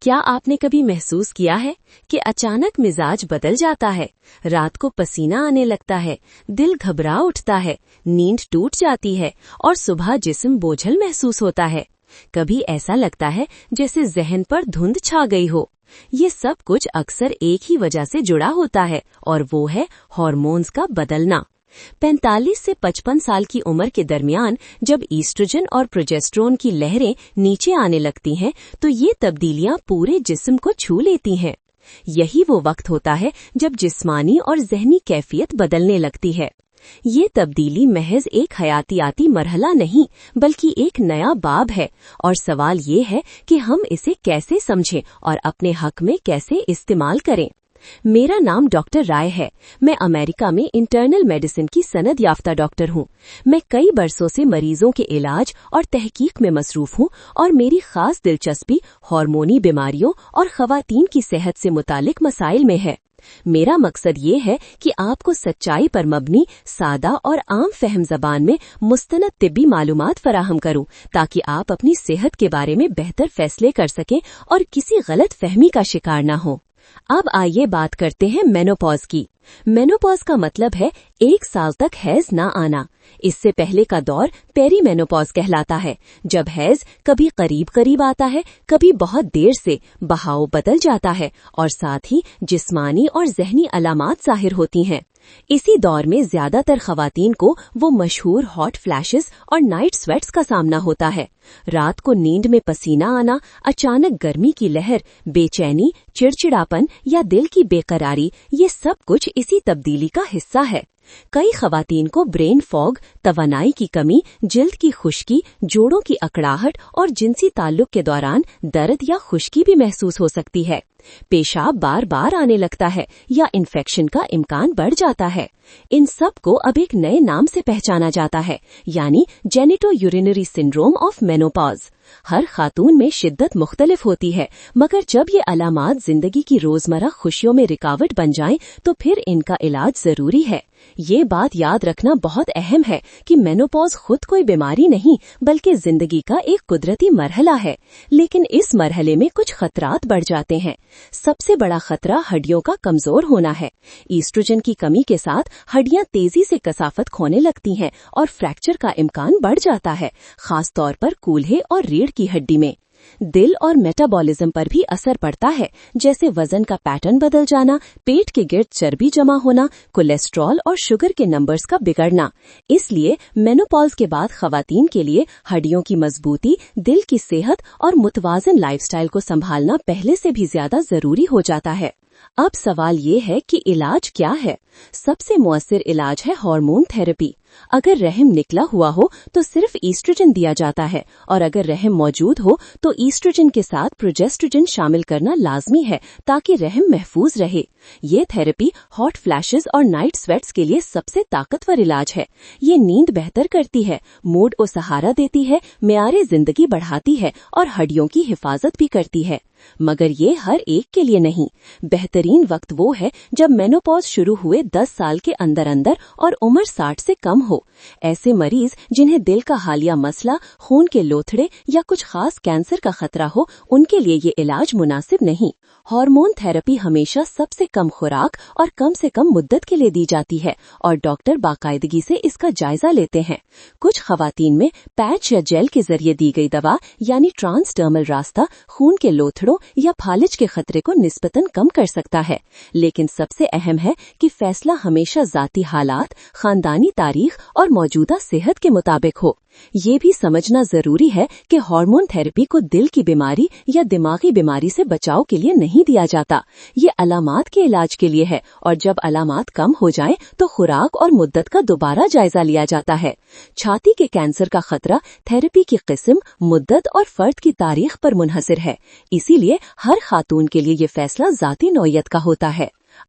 کیا آپ نے کبھی محسوس کیا ہے کہ اچانک مزاج بدل جاتا ہے، رات کو پسینہ آنے لگتا ہے، دل گھبرا اٹھتا ہے، نیند ٹوٹ جاتی ہے اور صبح جسم بوجھل محسوس ہوتا ہے؟ کبھی ایسا لگتا ہے جیسے ذہن پر دھند چھا گئی ہو۔ یہ سب کچھ اکثر ایک ہی وجہ سے جڑا ہوتا ہے اور وہ ہے ہارمونز کا بدلنا۔ 45 سے 55 سال کی عمر کے درمیان جب ایسٹروجن اور پروجسٹرون کی لہریں نیچے آنے لگتی ہیں تو یہ تبدیلیاں پورے جسم کو چھو لیتی ہیں۔ یہی وہ وقت ہوتا ہے جب جسمانی اور ذہنی کیفیت بدلنے لگتی ہے۔ یہ تبدیلی محض ایک حیاتیاتی مرحلہ نہیں بلکہ ایک نیا باب ہے، اور سوال یہ ہے کہ ہم اسے کیسے سمجھیں اور اپنے حق میں کیسے استعمال کریں۔ میرا نام ڈاکٹر رائے ہے۔ میں امریکہ میں انٹرنل میڈیسن کی سند یافتہ ڈاکٹر ہوں۔ میں کئی برسوں سے مریضوں کے علاج اور تحقیق میں مصروف ہوں اور میری خاص دلچسپی ہارمونی بیماریوں اور خواتین کی صحت سے متعلق مسائل میں ہے۔ میرا مقصد یہ ہے کہ آپ کو سچائی پر مبنی، سادہ اور عام فہم زبان میں مستند طبی معلومات فراہم کروں تاکہ آپ اپنی صحت کے بارے میں بہتر فیصلے کر سکیں اور کسی غلط فہمی کا شکار نہ ہوں۔ اب آئیے بات کرتے ہیں مینوپاز کی۔ مینوپاز کا مطلب ہے 1 سال تک حیض نہ آنا۔ اس سے پہلے کا دور پیری مینوپاز کہلاتا ہے، جب حیض کبھی قریب آتا ہے، کبھی بہت دیر سے، بہاؤ بدل جاتا ہے اور ساتھ ہی جسمانی اور ذہنی علامات ظاہر ہوتی ہیں۔ اسی دور میں زیادہ تر خواتین کو وہ مشہور ہاٹ فلیشز اور نائٹ سویٹس کا سامنا ہوتا ہے۔ رات کو نیند میں پسینہ آنا، اچانک گرمی کی لہر، بے چینی، چڑچڑاپن یا دل کی بے قراری، یہ سب کچھ اسی تبدیلی کا حصہ ہے۔ کئی خواتین کو برین فاگ، توانائی کی کمی، جلد کی خشکی، جوڑوں کی اکڑاہٹ اور جنسی تعلق کے دوران درد یا خشکی بھی محسوس ہو سکتی ہے۔ پیشاب بار بار آنے لگتا ہے یا انفیکشن کا امکان بڑھ جاتا ہے۔ ان سب کو اب ایک نئے نام سے پہچانا جاتا ہے، یعنی جینیٹو یورینری سنڈروم آف مینوپاز۔ ہر خاتون میں شدت مختلف ہوتی ہے، مگر جب یہ علامات زندگی کی روزمرہ خوشیوں میں رکاوٹ بن جائیں تو پھر ان کا علاج ضروری ہے۔ یہ بات یاد رکھنا بہت اہم ہے کہ مینوپاز خود کوئی بیماری نہیں بلکہ زندگی کا ایک قدرتی مرحلہ ہے، لیکن اس مرحلے میں کچھ خطرات بڑھ جاتے ہیں۔ سب سے بڑا خطرہ ہڈیوں کا کمزور ہونا ہے۔ ایسٹروجن کی کمی کے ساتھ ہڈیاں تیزی سے کثافت کھونے لگتی ہیں اور فریکچر کا امکان بڑھ جاتا ہے، خاص طور پر کولہے اور ریڑھ کی ہڈی میں۔ دل اور میٹابولزم پر بھی اثر پڑتا ہے، جیسے وزن کا پیٹرن بدل جانا، پیٹ کے گرد چربی جمع ہونا، کولیسٹرول اور شوگر کے نمبرز کا بگڑنا۔ اس لیے مینوپاز کے بعد خواتین کے لیے ہڈیوں کی مضبوطی، دل کی صحت اور متوازن لائف سٹائل کو سنبھالنا پہلے سے بھی زیادہ ضروری ہو جاتا ہے۔ اب سوال یہ ہے کہ علاج کیا ہے؟ سب سے مؤثر علاج ہے ہارمون تھراپی۔ اگر رحم نکلا ہوا ہو تو صرف ایسٹروجن دیا جاتا ہے، اور اگر رحم موجود ہو تو ایسٹروجن کے ساتھ پروجسٹروجن شامل کرنا لازمی ہے تاکہ رحم محفوظ رہے۔ یہ تھراپی ہاٹ فلیشز اور نائٹ سویٹس کے لیے سب سے طاقتور علاج ہے۔ یہ نیند بہتر کرتی ہے، موڈ کو سہارا دیتی ہے، معیار زندگی بڑھاتی ہے اور ہڈیوں کی حفاظت بھی کرتی ہے۔ مگر یہ ہر ایک کے لیے نہیں۔ بہترین وقت وہ ہے جب مینوپاز شروع ہوئے 10 سال کے اندر اور عمر 60 سے کم ہو۔ ایسے مریض جنہیں دل کا حالیہ مسئلہ، خون کے لوتھڑے یا کچھ خاص کینسر کا خطرہ ہو، ان کے لیے یہ علاج مناسب نہیں۔ ہارمون تھراپی ہمیشہ سب سے کم خوراک اور کم سے کم مدت کے لیے دی جاتی ہے، اور ڈاکٹر باقاعدگی سے اس کا جائزہ لیتے ہیں۔ کچھ خواتین میں پیچ یا جیل کے ذریعے دی گئی دوا یعنی ٹرانسڈرمل راستہ خون کے لوتھڑوں یا فالج کے خطرے کو نسبتاً کم کر سکتا ہے، لیکن سب سے اہم ہے کہ فیصلہ ہمیشہ ذاتی حالات، خاندانی تاریخ اور موجودہ صحت کے مطابق ہو۔ یہ بھی سمجھنا ضروری ہے کہ ہارمون تھراپی کو دل کی بیماری یا دماغی بیماری سے بچاؤ کے لیے نہیں دیا جاتا۔ یہ علامات کے علاج کے لیے ہے، اور جب علامات کم ہو جائیں تو خوراک اور مدت کا دوبارہ جائزہ لیا جاتا ہے۔ چھاتی کے کینسر کا خطرہ تھراپی کی قسم، مدت اور فرد کی تاریخ پر منحصر ہے، اسی لیے ہر خاتون کے لیے یہ فیصلہ ذاتی نوعیت کا ہوتا ہے۔